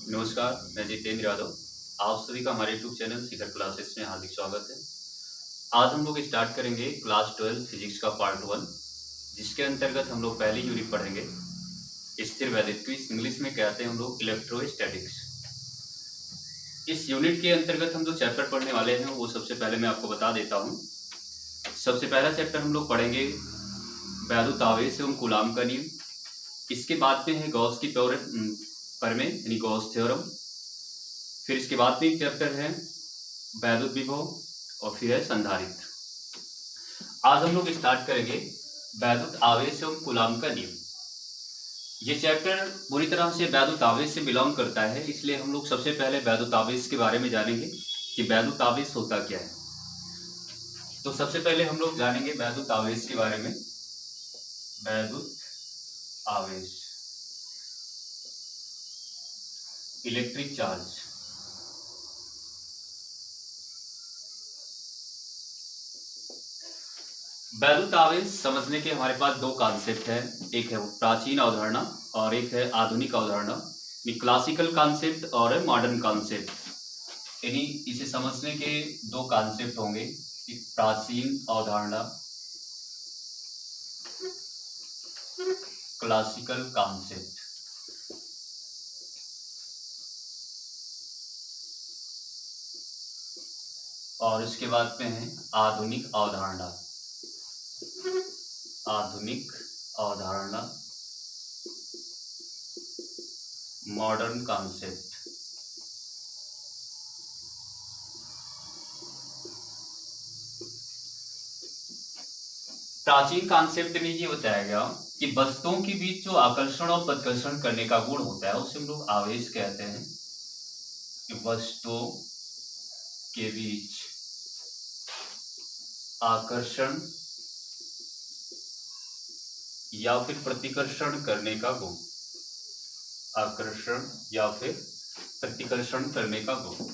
नमस्कार, मैं जितेंद्र यादव। आप सभी का हमारे यूट्यूब चैनल शिखर क्लासेस में हार्दिक स्वागत है। आज हम लोग स्टार्ट करेंगे क्लास 12 फिजिक्स का पार्ट 1, जिसके अंतर्गत हम लोग पहली यूनिट पढ़ेंगे स्थिर वैद्युत, इंग्लिश में कहते हैं हम लोग इलेक्ट्रोस्टैटिक्स। इस यूनिट के अंतर्गत हम जो चैप्टर पढ़ने वाले हैं वो सबसे पहले मैं आपको बता देता हूँ। सबसे पहला चैप्टर हम लोग पढ़ेंगे वैद्युत आवेश एवं कूलाम का नियम। इसके बाद में है गॉस की प्रमेय यानी गॉस थ्योरम। फिर इसके बाद में एक चैप्टर है वैद्युत विभव और फिर है संधारित्र। आज हम लोग स्टार्ट करेंगे वैद्युत आवेश एवं कूलाम का नियम। ये चैप्टर पूरी तरह से वैद्युत आवेश से बिलोंग करता है, इसलिए हम लोग सबसे पहले वैद्युत आवेश के बारे में जानेंगे कि वैद्युत आवेश होता क्या है। तो सबसे पहले हम लोग जानेंगे वैद्युत आवेश के बारे में। वैद्युत आवेश, इलेक्ट्रिक चार्ज। वैद्युत आवेश समझने के हमारे पास दो कॉन्सेप्ट है, एक है प्राचीन अवधारणा और एक है आधुनिक अवधारणा। क्लासिकल कॉन्सेप्ट और मॉडर्न कॉन्सेप्ट, यानी इसे समझने के दो कॉन्सेप्ट होंगे, एक प्राचीन अवधारणा, क्लासिकल कॉन्सेप्ट, और इसके बाद में है आधुनिक अवधारणा। आधुनिक अवधारणा, मॉडर्न कॉन्सेप्ट। प्राचीन कॉन्सेप्ट में ये बताया गया कि वस्तुओं के बीच जो आकर्षण और प्रतिकर्षण करने का गुण होता है उसे हम लोग आवेश कहते हैं। कि वस्तुओं के बीच आकर्षण या फिर प्रतिकर्षण करने का गुण, आकर्षण या फिर प्रतिकर्षण करने का गुण।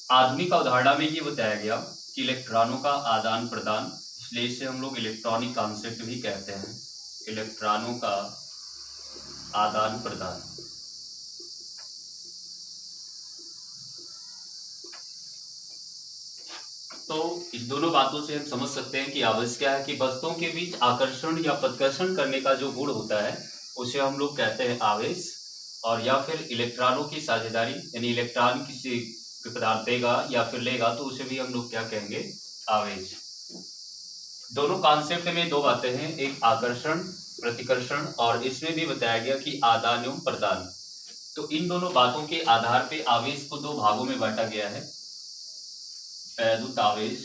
आधुनिक अवधारणा में ये बताया गया कि इलेक्ट्रॉनों का आदान प्रदान, इसलिए इसे हम लोग इलेक्ट्रॉनिक कॉन्सेप्ट भी कहते हैं। इलेक्ट्रॉनों का आदान प्रदान। तो इस दोनों बातों से हम समझ सकते हैं कि आवेश क्या है कि वस्तुओं के बीच आकर्षण या प्रतिकर्षण करने का जो गुण होता है उसे हम लोग कहते हैं आवेश। और या फिर इलेक्ट्रॉनों की साझेदारी, यानी इलेक्ट्रॉन किसी पदार्थ देगा या फिर लेगा तो उसे भी हम लोग क्या कहेंगे, आवेश। दोनों कॉन्सेप्ट में दो बातें हैं, एक आकर्षण प्रतिकर्षण, और इसमें भी बताया गया कि आदान एवं प्रदान। तो इन दोनों बातों के आधार पे आवेश को दो भागों में बांटा गया है। वैद्युत आवेश,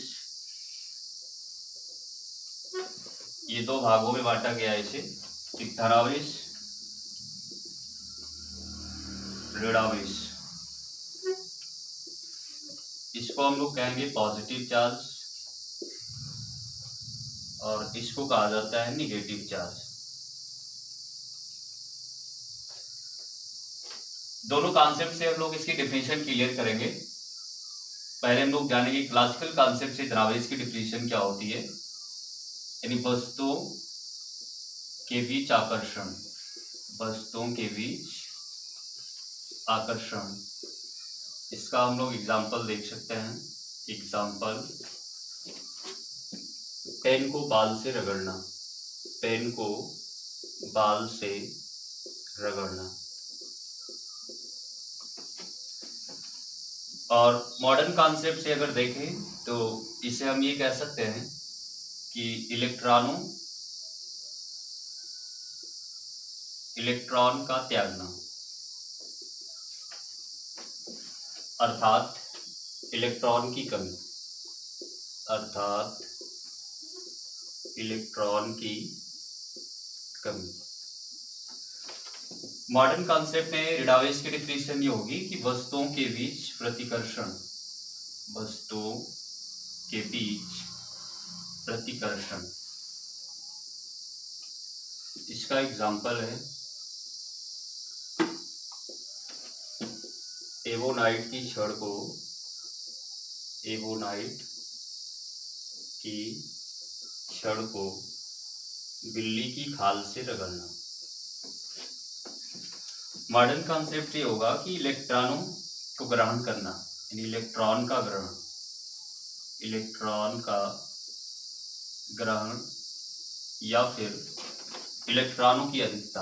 ये दो भागों में बांटा गया है इसे, एक धनावेश, ऋणावेश। इसको हम लोग कहेंगे पॉजिटिव चार्ज और इसको कहा जाता है निगेटिव चार्ज। दोनों कॉन्सेप्ट से हम लोग इसकी डिफिनेशन क्लियर करेंगे। पहले हम लोग जानेंगे क्लासिकल कॉन्सेप्ट से धनावेश की डिफिनेशन क्या होती है, यानी वस्तुओं के बीच आकर्षण, वस्तुओं के बीच आकर्षण। इसका हम लोग एग्जाम्पल देख सकते हैं। एग्जाम्पल, पेन को बाल से रगड़ना, पेन को बाल से रगड़ना। और मॉडर्न कॉन्सेप्ट से अगर देखें तो इसे हम ये कह सकते हैं कि इलेक्ट्रॉन का त्यागना, अर्थात इलेक्ट्रॉन की कमी, अर्थात इलेक्ट्रॉन की कमी। मॉडर्न कॉन्सेप्ट में ऋणावेश की डिफिनेशन ये होगी कि वस्तुओं के बीच प्रतिकर्षण, वस्तुओं के बीच प्रतिकर्षण। इसका एग्जाम्पल है एवोनाइट की छड़ को, एवोनाइट की छड़ को बिल्ली की खाल से रगड़ना। मॉडर्न कॉन्सेप्ट ये होगा कि इलेक्ट्रॉनों को ग्रहण करना, यानी इलेक्ट्रॉन का ग्रहण या फिर इलेक्ट्रॉनों की अधिकता,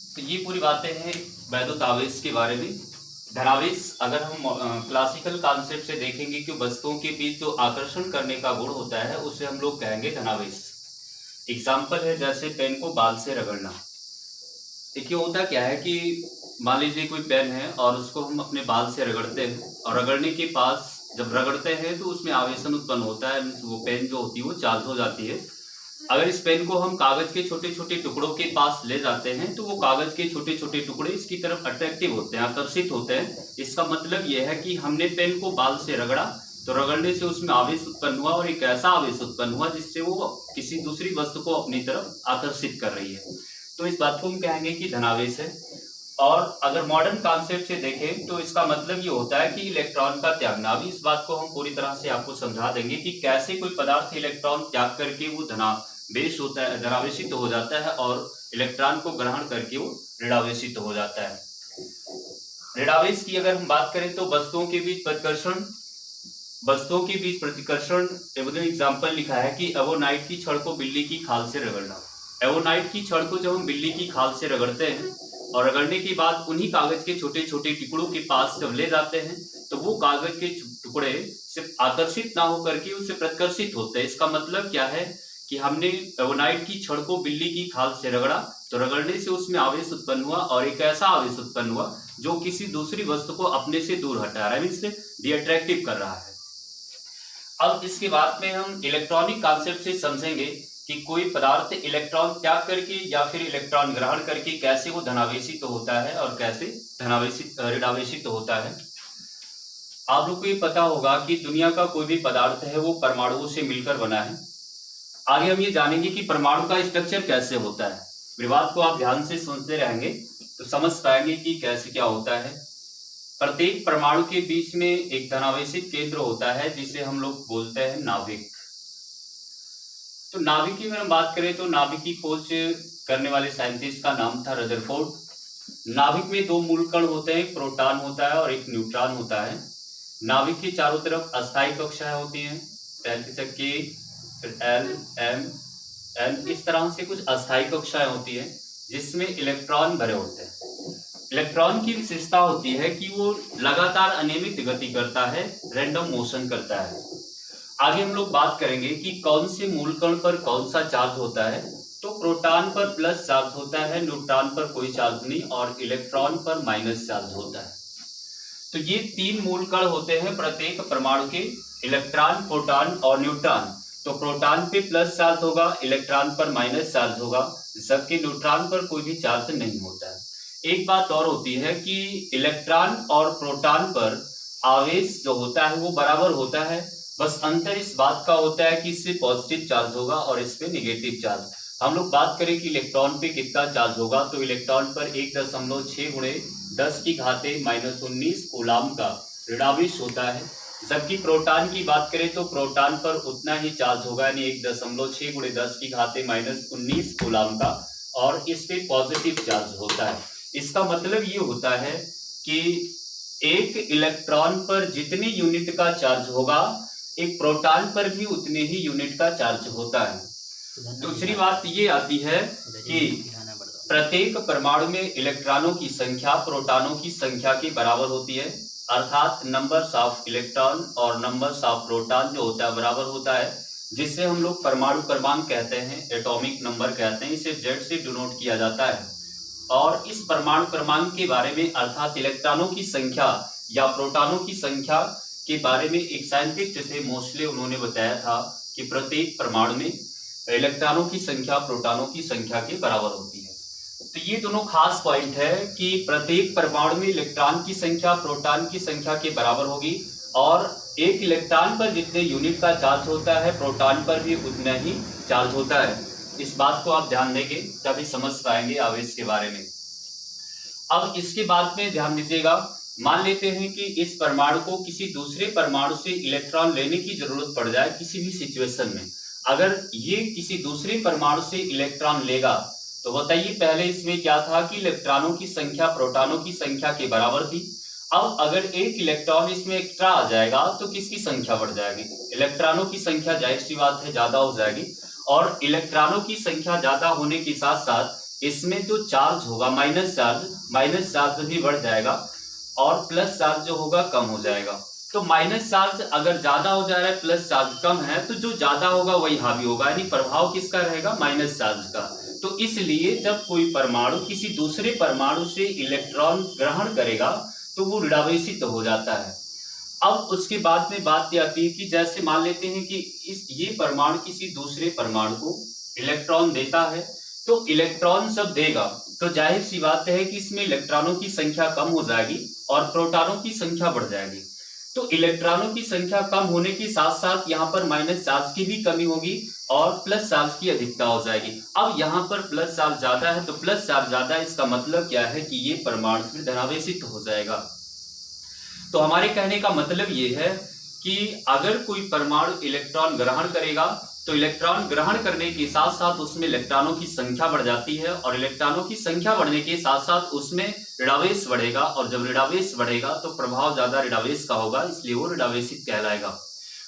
तो ये पूरी बातें हैं वैद्युत आवेश के बारे में। धनावेश अगर हम क्लासिकल कॉन्सेप्ट से देखेंगे कि वस्तुओं के बीच जो आकर्षण करने का गुण होता है उसे हम लोग कहेंगे धनावेश। एग्जाम्पल है जैसे पेन को बाल से रगड़ना। देखिए होता क्या है कि मान लीजिए कोई पेन है और उसको हम अपने बाल से रगड़ते हैं और रगड़ने के पास जब रगड़ते हैं तो उसमें आवेशन उत्पन्न होता है, वो पेन जो होती है वो चार्ज हो जाती है। अगर इस पेन को हम कागज के छोटे छोटे टुकड़ों के पास ले जाते हैं तो वो कागज के छोटे छोटे टुकड़े इसकी तरफ अट्रैक्टिव होते हैं, आकर्षित होते हैं। इसका मतलब यह है कि हमने पेन को बाल से रगड़ा तो रगड़ने से उसमें आवेश उत्पन्न हुआ और एक ऐसा आवेश उत्पन्न हुआ जिससे वो किसी दूसरी वस्तु को अपनी तरफ आकर्षित कर रही है। तो इस बात को हम कहेंगे कि धनावेश है। और अगर मॉडर्न कॉन्सेप्ट से देखें तो इसका मतलब ये होता है कि इलेक्ट्रॉन का त्यागना। अभी इस बात को हम पूरी तरह से आपको समझा देंगे कि कैसे कोई पदार्थ इलेक्ट्रॉन त्याग करके वो धनावेश होता है, धनावेशित हो जाता है और इलेक्ट्रॉन को ग्रहण करके वो ऋणावेशित हो जाता है। ऋणावेश की अगर हम बात करें तो वस्तुओं के बीच प्रतिकर्षण एग्जाम्पल लिखा है कि एवोनाइट की छड़ को बिल्ली की खाल से रगड़ना। एवोनाइट की छड़ को जब हम बिल्ली की खाल से रगड़ते हैं और रगड़ने के बाद उन्हीं कागज के छोटे छोटे टुकड़ों के पास जब ले जाते हैं तो वो कागज के टुकड़े सिर्फ आकर्षित ना होकर के उससे प्रतिकर्षित होते हैं। इसका मतलब क्या है कि हमने एवोनाइट की छड़ को बिल्ली की खाल से रगड़ा तो रगड़ने से उसमें आवेश उत्पन्न हुआ और एक ऐसा आवेश उत्पन्न हुआ जो किसी दूसरी वस्तु को अपने से दूर हटा रहा है, मींस डी अट्रैक्टिव कर रहा है। अब इसके बाद में हम इलेक्ट्रॉनिक कॉन्सेप्ट से समझेंगे कि कोई पदार्थ इलेक्ट्रॉन त्याग करके या फिर इलेक्ट्रॉन ग्रहण करके कैसे वो धनावेशित होता है और कैसे ऋणावेशित होता है। आप लोग को ये पता होगा कि दुनिया का कोई भी पदार्थ है वो परमाणुओं से मिलकर बना है। आगे हम ये जानेंगे कि परमाणु का स्ट्रक्चर कैसे होता है। मेरी बात को आप ध्यान से सुनते रहेंगे तो समझ पाएंगे कि कैसे क्या होता है। प्रत्येक परमाणु के बीच में एक धनावेशित केंद्र होता है जिसे हम लोग बोलते हैं नाभिक। तो नाभिक की अगर हम बात करें तो नाभिक की खोज करने वाले साइंटिस्ट का नाम था रदरफोर्ड। नाभिक में दो मूल कण होते हैं, एक प्रोटॉन होता है और एक न्यूट्रॉन होता है। नाभिक के चारों तरफ अस्थायी कक्षाएं होती हैं, के एल एम एन, इस तरह से कुछ अस्थायी कक्षाएं होती हैं जिसमें इलेक्ट्रॉन भरे होते हैं। इलेक्ट्रॉन की विशेषता होती है कि वो लगातार अनियमित गति करता है, रैंडम मोशन करता है। आगे हम लोग बात करेंगे कि कौन से मूलकण पर कौन सा चार्ज होता है। तो प्रोटॉन पर प्लस चार्ज होता है, न्यूट्रॉन पर कोई चार्ज नहीं और इलेक्ट्रॉन पर माइनस चार्ज होता है। तो ये तीन मूलकण होते हैं प्रत्येक परमाणु के, इलेक्ट्रॉन, प्रोटॉन और न्यूट्रॉन। तो प्रोटॉन पे प्लस चार्ज होगा, इलेक्ट्रॉन पर माइनस चार्ज होगा, जबकि न्यूट्रॉन पर कोई भी चार्ज नहीं होता है। एक बात और होती है कि इलेक्ट्रॉन और प्रोटॉन पर आवेश जो होता है वो बराबर होता है, बस अंतर इस बात का होता है कि इससे पॉजिटिव चार्ज होगा और इस पे नेगेटिव चार्ज। हम लोग बात करें कि इलेक्ट्रॉन पे कितना चार्ज होगा तो इलेक्ट्रॉन पर 1.6 गुणे 10 की घाते -19 कूलाम का ऋणावेश होता है। जबकि प्रोटॉन की बात करें तो प्रोटॉन पर उतना ही चार्ज होगा, यानी 1.6 गुणे 10 की घाते -19 कूलाम का, और इस पे पॉजिटिव चार्ज होता है। इसका मतलब ये होता है कि एक इलेक्ट्रॉन पर जितने यूनिट का चार्ज होगा एक प्रोटॉन पर भी उतने ही यूनिट का चार्ज होता है। दूसरी बात ये आती है कि प्रत्येक परमाणु में इलेक्ट्रॉनों की संख्या प्रोटॉनों की संख्या के बराबर होती है, अर्थात नंबर्स ऑफ इलेक्ट्रॉन और नंबर्स ऑफ प्रोटॉन जो होता है बराबर होता है, जिससे हम लोग परमाणु क्रमांक कहते हैं, एटॉमिक नंबर कहते हैं। इसे जेड से डिनोट किया जाता है। और इस परमाणु क्रमांक के बारे में, अर्थात इलेक्ट्रॉनों की संख्या या प्रोटॉनों की संख्या के बारे में एक साइंटिस्ट थे मोस्टली, उन्होंने बताया था कि प्रत्येक परमाणु में इलेक्ट्रॉनों की संख्या प्रोटॉनों की संख्या के बराबर होती है। तो ये दोनों खास पॉइंट है कि प्रत्येक परमाणु में इलेक्ट्रॉन की संख्या प्रोटॉन की संख्या के बराबर होगी और एक इलेक्ट्रॉन पर जितने यूनिट का चार्ज होता है प्रोटॉन पर भी उतना ही चार्ज होता है। इस बात को आप ध्यान देंगे तभी समझ पाएंगे आवेश के बारे में। अब इसके बाद में ध्यान दीजिएगा, मान लेते हैं कि इस परमाणु को किसी दूसरे परमाणु से इलेक्ट्रॉन लेने की जरूरत पड़ जाए किसी भी सिचुएशन में। अगर ये किसी दूसरे परमाणु से इलेक्ट्रॉन लेगा तो बताइए पहले इसमें क्या था कि इलेक्ट्रॉनों की संख्या प्रोटॉनों की संख्या के बराबर थी। अब अगर एक इलेक्ट्रॉन इसमें एक्स्ट्रा आ जाएगा तो किसकी संख्या बढ़ जाएगी? इलेक्ट्रॉनों की संख्या जाहिर सी बात है ज्यादा हो जाएगी, और इलेक्ट्रॉनों की संख्या ज्यादा होने के साथ साथ इसमें जो चार्ज होगा माइनस चार्ज भी बढ़ जाएगा और प्लस चार्ज जो होगा कम हो जाएगा। तो माइनस चार्ज अगर ज्यादा हो जा रहा है, प्लस चार्ज कम है, तो जो ज्यादा होगा वही हावी होगा, यानी प्रभाव किसका रहेगा? माइनस चार्ज का। तो इसलिए जब कोई परमाणु किसी दूसरे परमाणु से इलेक्ट्रॉन ग्रहण करेगा तो वो ऋणावेशित हो जाता है। अब उसके बाद में बात ये आती है कि जैसे मान लेते हैं कि ये परमाणु किसी दूसरे परमाणु को इलेक्ट्रॉन देता है, तो इलेक्ट्रॉन जब देगा तो जाहिर सी बात है कि इसमें इलेक्ट्रॉनों की संख्या कम हो जाएगी और प्रोटॉनों की संख्या बढ़ जाएगी। तो इलेक्ट्रॉनों की संख्या कम होने के साथ साथ यहाँ पर माइनस चार्ज की भी कमी होगी और प्लस चार्ज की अधिकता हो जाएगी। अब यहाँ पर प्लस चार्ज ज्यादा है, तो प्लस चार्ज ज्यादा है, इसका मतलब क्या है कि ये परमाणु फिर धनावेशित हो जाएगा। तो हमारे कहने का मतलब ये है कि अगर कोई परमाणु इलेक्ट्रॉन ग्रहण करेगा तो इलेक्ट्रॉन ग्रहण करने के साथ साथ उसमें इलेक्ट्रॉनों की संख्या बढ़ जाती है, और इलेक्ट्रॉनों की संख्या बढ़ने के साथ साथ उसमें ऋणावेश बढ़ेगा, और जब ऋणावेश बढ़ेगा तो प्रभाव ज्यादा ऋणावेश का होगा, इसलिए वो ऋणावेशित कहलाएगा।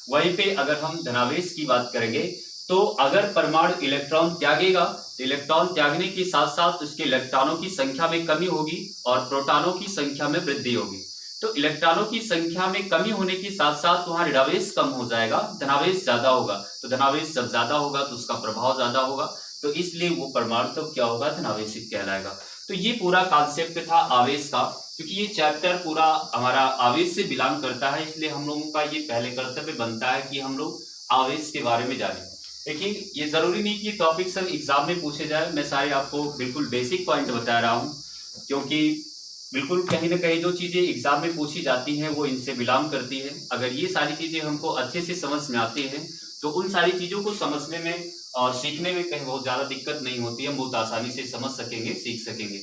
वहीं पे अगर हम धनावेश की बात करेंगे तो अगर परमाणु इलेक्ट्रॉन त्यागेगा तो इलेक्ट्रॉन त्यागने के साथ साथ उसके इलेक्ट्रॉनों की संख्या में कमी होगी और प्रोटॉनों की संख्या में वृद्धि होगी। तो इलेक्ट्रॉनों की संख्या में कमी होने के साथ साथ वहां ऋणावेश कम हो जाएगा, धनावेश ज्यादा होगा। तो धनावेश जब ज्यादा होगा तो उसका प्रभाव ज्यादा होगा, तो इसलिए वो परमाणु तो क्या होगा? धनावेशित कहलाएगा। तो ये पूरा कॉन्सेप्ट था आवेश का। क्योंकि ये चैप्टर पूरा हमारा आवेश से बिलोंग करता है, इसलिए हम लोगों का ये पहले कर्तव्य बनता है कि हम लोग आवेश के बारे में जानें। देखिए, ये जरूरी नहीं कि टॉपिक सब एग्जाम में पूछे जाए, मैं सारे आपको बिल्कुल बेसिक पॉइंट बता रहा हूँ, क्योंकि बिल्कुल कहीं ना कहीं जो चीजें एग्जाम में पूछी जाती हैं वो इनसे बिलोंग करती है। अगर ये सारी चीजें हमको अच्छे से समझ में आती हैं तो उन सारी चीजों को समझने में और सीखने में कहीं बहुत ज्यादा दिक्कत नहीं होती है, हम बहुत आसानी से समझ सकेंगे, सीख सकेंगे।